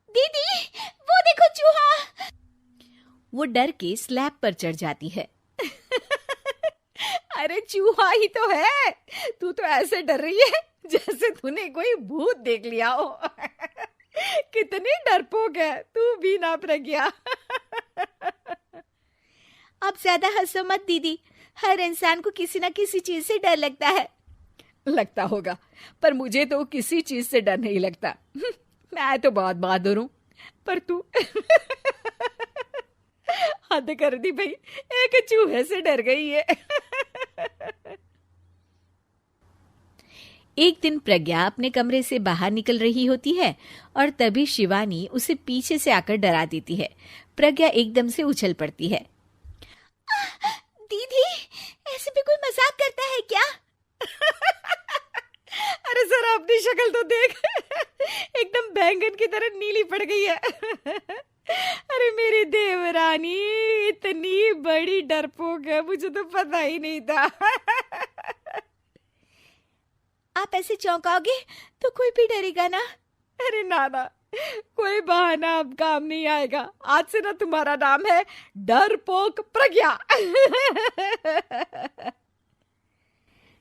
दीदी, वो देखो चूहा। वो डर के स्लैब पर चढ़ जाती है। अरे चूहा ही तो है। तू तो ऐसे डर रही है जैसे तूने कोई भूत देख लिया हो। कितनी डरपोक है तू भी ना प्रज्ञा। आप ज्यादा हंसो मत दीदी, हर इंसान को किसी ना किसी चीज से डर लगता है। लगता होगा, पर मुझे तो किसी चीज से डर नहीं लगता। मैं तो बहुत बहादुर हूं, पर तू हद कर दी भाई, एक चूहे से डर गई है। एक दिन प्रज्ञा अपने कमरे से बाहर निकल रही होती है और तभी शिवानी उसे पीछे से आकर डरा देती है। प्रज्ञा एकदम से उछल पड़ती है। दीदी, ऐसे भी कोई मजाक करता है क्या? अरे जरा अपनी शक्ल तो देख, एकदम बैंगन की तरह नीली पड़ गई है। अरे मेरी देवरानी इतनी बड़ी डरपोक है, मुझे तो पता ही नहीं था। आप ऐसे चौंकाओगे तो कोई भी डरेगा ना। अरे नाना, कोई बहाना अब काम नहीं आएगा। आज से ना तुम्हारा नाम है डरपोक प्रज्ञा।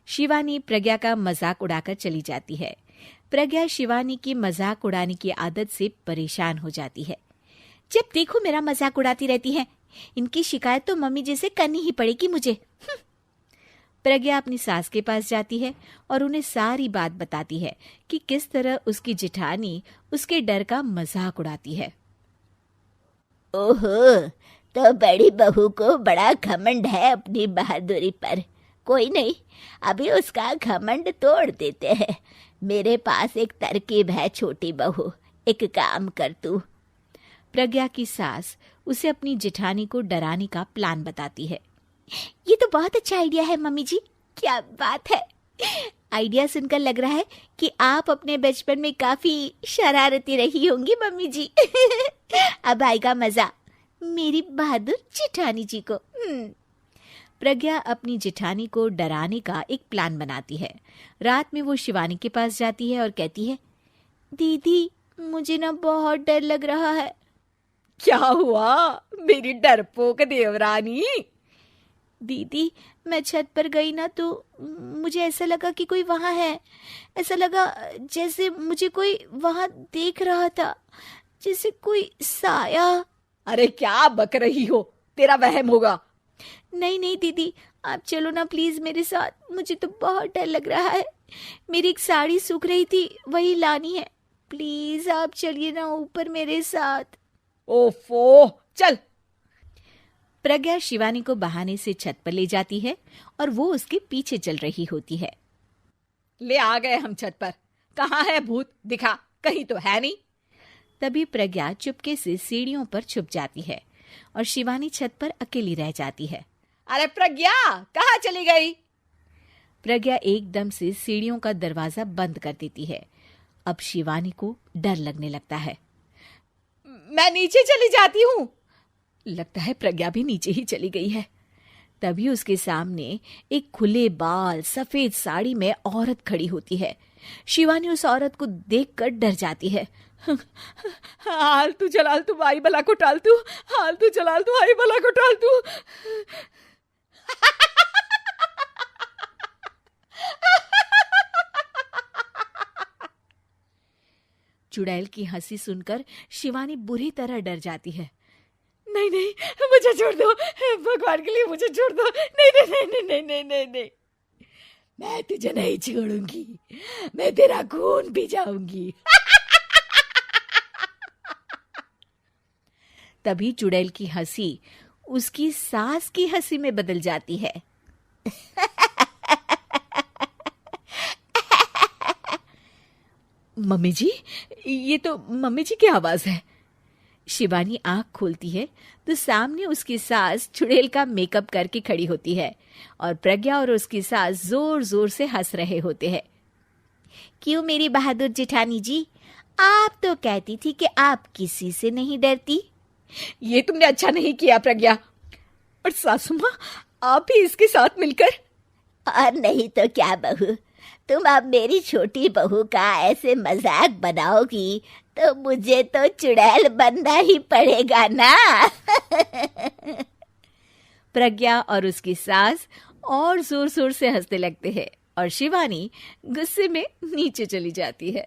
शिवानी प्रज्ञा का मजाक उड़ाकर चली जाती है। प्रज्ञा शिवानी की मजाक उड़ाने की आदत से परेशान हो जाती है। जब देखो मेरा मजाक उड़ाती रहती है, इनकी शिकायत तो मम्मी जी से करनी ही पड़ेगी मुझे। प्रज्ञा अपनी सास के पास जाती है और उन्हें सारी बात बताती है कि किस तरह उसकी जिठानी उसके डर का मजाक उड़ाती है। ओहो, तो बड़ी बहू को बड़ा घमंड है अपनी बहादुरी पर। कोई नहीं, अभी उसका घमंड तोड़ देते हैं। मेरे पास एक तरकीब है छोटी बहू, एक काम कर तू। प्रज्ञा की सास उसे अपनी जिठानी को डराने का प्लान बताती है। ये तो बहुत अच्छा आइडिया है मम्मी जी, क्या बात है। आइडिया सुनकर लग रहा है कि आप अपने बचपन में काफी शरारती रही होंगी मम्मी जी। अब आएगा मजा मेरी बहादुर जिठानी जी को। प्रज्ञा अपनी जिठानी को डराने का एक प्लान बनाती है। रात में वो शिवानी के पास जाती है और कहती है, दीदी मुझे ना बहुत डर लग रहा है। क्या हुआ मेरी डरपोक देवरानी? दीदी, मैं छत पर गई ना तो मुझे ऐसा लगा कि कोई वहां है। ऐसा लगा जैसे मुझे कोई वहां देख रहा था, जैसे कोई साया। अरे क्या बक रही हो, तेरा वहम होगा। नहीं नहीं दीदी, आप चलो ना प्लीज मेरे साथ, मुझे तो बहुत डर लग रहा है। मेरी एक साड़ी सूख रही थी, वही लानी है। प्लीज आप चलिए ना ऊपर मेरे साथ। ओफो, चल। प्रज्ञा शिवानी को बहाने से छत पर ले जाती है और वो उसके पीछे चल रही होती है। ले आ गए हम छत पर। कहाँ है भूत, दिखा, कहीं तो है नहीं। तभी प्रज्ञा चुपके से सीढ़ियों पर छुप जाती है और शिवानी छत पर अकेली रह जाती है। अरे प्रज्ञा, कहाँ चली गई? प्रज्ञा एकदम से सीढ़ियों का दरवाजा बंद कर देती है। अब शिवानी को डर लगने लगता है। मैं नीचे चली जाती हूँ। लगता है प्रज्ञा भी नीचे ही चली गई है। तभी उसके सामने एक खुले बाल सफेद साड़ी में औरत खड़ी होती है। शिवानी उस औरत को देखकर डर जाती है। हाल तू जलाल तू आई बला को टाल तू, हाल तू जलाल तू आई बला को टाल तू। चुड़ैल की हंसी सुनकर शिवानी बुरी तरह डर जाती है। नहीं नहीं, मुझे छोड़ दो, भगवान के लिए मुझे छोड़ दो। नहीं नहीं नहीं नहीं नहीं नहीं नहीं, नहीं। मैं तुझे नहीं छोड़ूंगी, मैं तेरा खून पी जाऊंगी। तभी चुड़ैल की हंसी उसकी सास की हंसी में बदल जाती है। मम्मी जी, ये तो मम्मी जी की आवाज है। शिवानी आंख खोलती है तो सामने उसकी सास चुड़ैल का मेकअप करके खड़ी होती है और प्रज्ञा और उसकी सास जोर जोर से हंस रहे होते हैं। क्यों मेरी बहादुर जेठानी जी, आप तो कहती थी कि आप किसी से नहीं डरती। ये तुमने अच्छा नहीं किया प्रज्ञा। और सासू माँ, आप भी इसके साथ मिलकर। और नहीं तो क्या बहू, तुम अब मेरी छोटी बहू का ऐसे मजाक बनाओगी तो मुझे तो चुड़ैल बनना ही पड़ेगा ना। प्रज्ञा और उसकी सास और जोर जोर से हंसने लगते हैं और शिवानी गुस्से में नीचे चली जाती है।